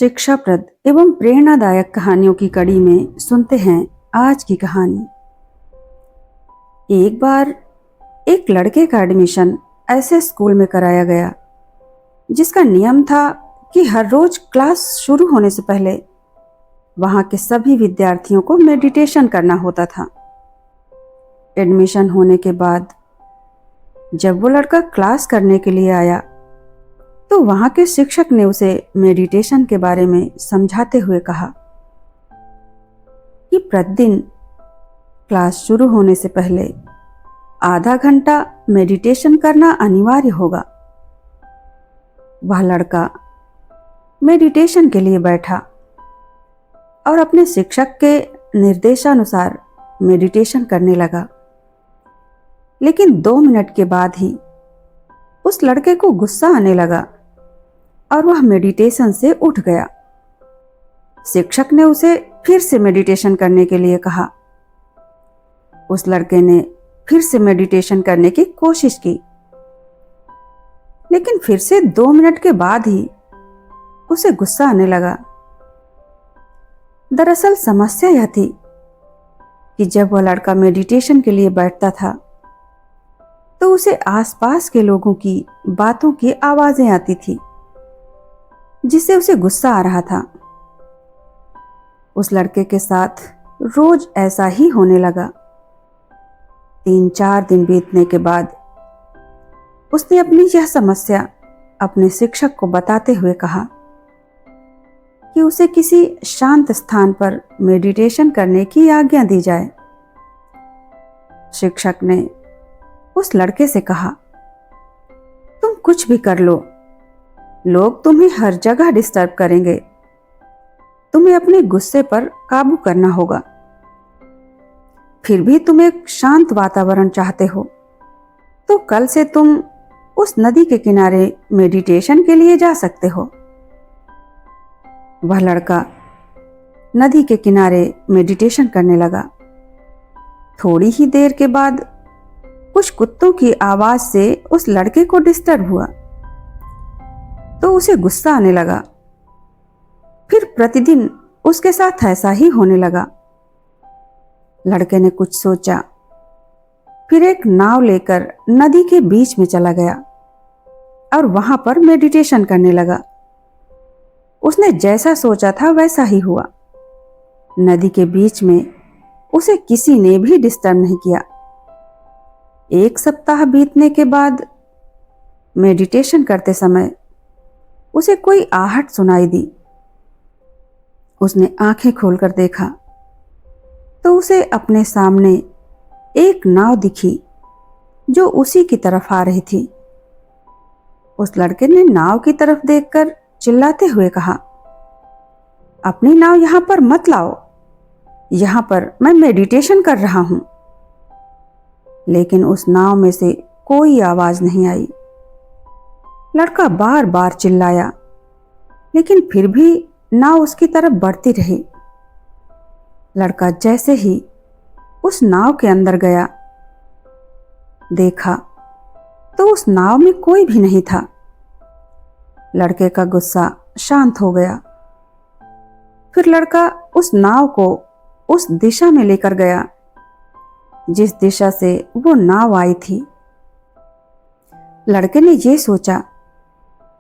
शिक्षाप्रद एवं प्रेरणादायक कहानियों की कड़ी में सुनते हैं आज की कहानी। एक बार एक लड़के का एडमिशन ऐसे स्कूल में कराया गया जिसका नियम था कि हर रोज क्लास शुरू होने से पहले वहां के सभी विद्यार्थियों को मेडिटेशन करना होता था। एडमिशन होने के बाद जब वो लड़का क्लास करने के लिए आया तो वहां के शिक्षक ने उसे मेडिटेशन के बारे में समझाते हुए कहा कि प्रतिदिन क्लास शुरू होने से पहले आधा घंटा मेडिटेशन करना अनिवार्य होगा। वह लड़का मेडिटेशन के लिए बैठा और अपने शिक्षक के निर्देशानुसार मेडिटेशन करने लगा, लेकिन 2 मिनट के बाद ही उस लड़के को गुस्सा आने लगा और वह मेडिटेशन से उठ गया। शिक्षक ने उसे फिर से मेडिटेशन करने के लिए कहा। उस लड़के ने फिर से मेडिटेशन करने की कोशिश की, लेकिन फिर से 2 मिनट के बाद ही उसे गुस्सा आने लगा। दरअसल समस्या यह थी कि जब वह लड़का मेडिटेशन के लिए बैठता था तो उसे आसपास के लोगों की बातों की आवाजें आती थी, जिससे उसे गुस्सा आ रहा था। उस लड़के के साथ रोज ऐसा ही होने लगा। 3-4 दिन बीतने के बाद उसने अपनी यह समस्या अपने शिक्षक को बताते हुए कहा कि उसे किसी शांत स्थान पर मेडिटेशन करने की आज्ञा दी जाए। शिक्षक ने उस लड़के से कहा, तुम कुछ भी कर लो, लोग तुम्हें हर जगह डिस्टर्ब करेंगे। तुम्हें अपने गुस्से पर काबू करना होगा। फिर भी तुम एक शांत वातावरण चाहते हो, तो कल से तुम उस नदी के किनारे मेडिटेशन के लिए जा सकते हो। वह लड़का नदी के किनारे मेडिटेशन करने लगा। थोड़ी ही देर के बाद कुछ कुत्तों की आवाज से उस लड़के को डिस्टर्ब हुआ, तो उसे गुस्सा आने लगा। फिर प्रतिदिन उसके साथ ऐसा ही होने लगा। लड़के ने कुछ सोचा, फिर एक नाव लेकर नदी के बीच में चला गया और वहां पर मेडिटेशन करने लगा। उसने जैसा सोचा था वैसा ही हुआ। नदी के बीच में उसे किसी ने भी डिस्टर्ब नहीं किया। 1 सप्ताह बीतने के बाद मेडिटेशन करते समय उसे कोई आहट सुनाई दी। उसने आंखें खोलकर देखा तो उसे अपने सामने एक नाव दिखी जो उसी की तरफ आ रही थी। उस लड़के ने नाव की तरफ देखकर चिल्लाते हुए कहा, अपनी नाव यहां पर मत लाओ, यहां पर मैं मेडिटेशन कर रहा हूं। लेकिन उस नाव में से कोई आवाज नहीं आई। लड़का बार बार चिल्लाया, लेकिन फिर भी नाव उसकी तरफ बढ़ती रही। लड़का जैसे ही उस नाव के अंदर गया, देखा तो उस नाव में कोई भी नहीं था। लड़के का गुस्सा शांत हो गया। फिर लड़का उस नाव को उस दिशा में लेकर गया जिस दिशा से वो नाव आई थी। लड़के ने ये सोचा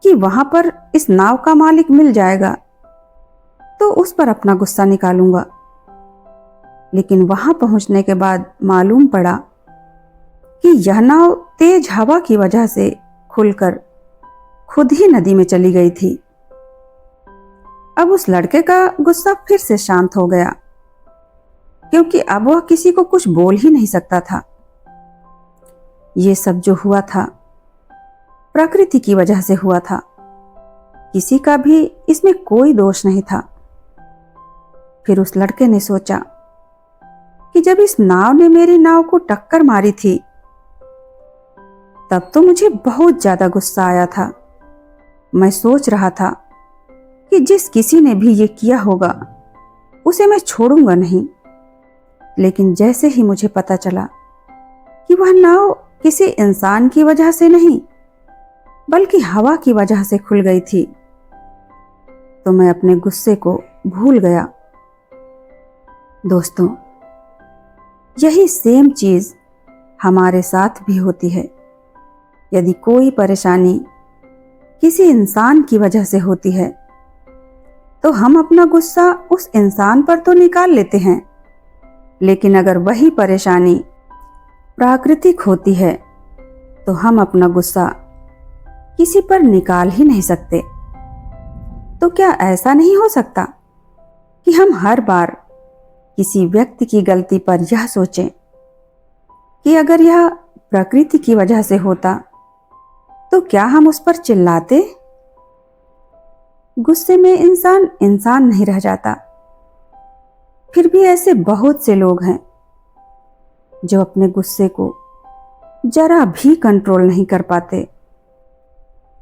कि वहां पर इस नाव का मालिक मिल जाएगा तो उस पर अपना गुस्सा निकालूंगा। लेकिन वहां पहुंचने के बाद मालूम पड़ा कि यह नाव तेज हवा की वजह से खुलकर खुद ही नदी में चली गई थी। अब उस लड़के का गुस्सा फिर से शांत हो गया, क्योंकि अब वह किसी को कुछ बोल ही नहीं सकता था। ये सब जो हुआ था प्रकृति की वजह से हुआ था। किसी का भी इसमें कोई दोष नहीं था। फिर उस लड़के ने सोचा कि जब इस नाव ने मेरी नाव को टक्कर मारी थी तब तो मुझे बहुत ज्यादा गुस्सा आया था। मैं सोच रहा था कि जिस किसी ने भी ये किया होगा उसे मैं छोड़ूंगा नहीं। लेकिन जैसे ही मुझे पता चला कि वह नाव किसी इंसान की वजह से नहीं बल्कि हवा की वजह से खुल गई थी, तो मैं अपने गुस्से को भूल गया। दोस्तों, यही सेम चीज हमारे साथ भी होती है। यदि कोई परेशानी किसी इंसान की वजह से होती है तो हम अपना गुस्सा उस इंसान पर तो निकाल लेते हैं, लेकिन अगर वही परेशानी प्राकृतिक होती है तो हम अपना गुस्सा किसी पर निकाल ही नहीं सकते। तो क्या ऐसा नहीं हो सकता कि हम हर बार किसी व्यक्ति की गलती पर यह सोचें कि अगर यह प्रकृति की वजह से होता तो क्या हम उस पर चिल्लाते? गुस्से में इंसान इंसान नहीं रह जाता। फिर भी ऐसे बहुत से लोग हैं जो अपने गुस्से को जरा भी कंट्रोल नहीं कर पाते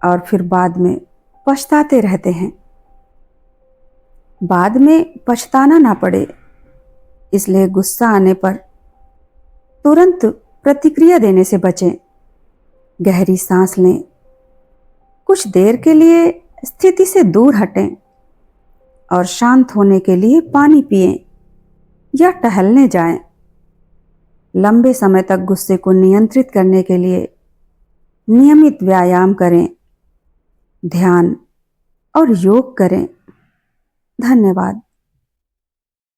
और फिर बाद में पछताते रहते हैं। बाद में पछताना ना पड़े, इसलिए गुस्सा आने पर तुरंत प्रतिक्रिया देने से बचें। गहरी सांस लें, कुछ देर के लिए स्थिति से दूर हटें और शांत होने के लिए पानी पिएं या टहलने जाएं। लंबे समय तक गुस्से को नियंत्रित करने के लिए नियमित व्यायाम करें, ध्यान और योग करें। धन्यवाद।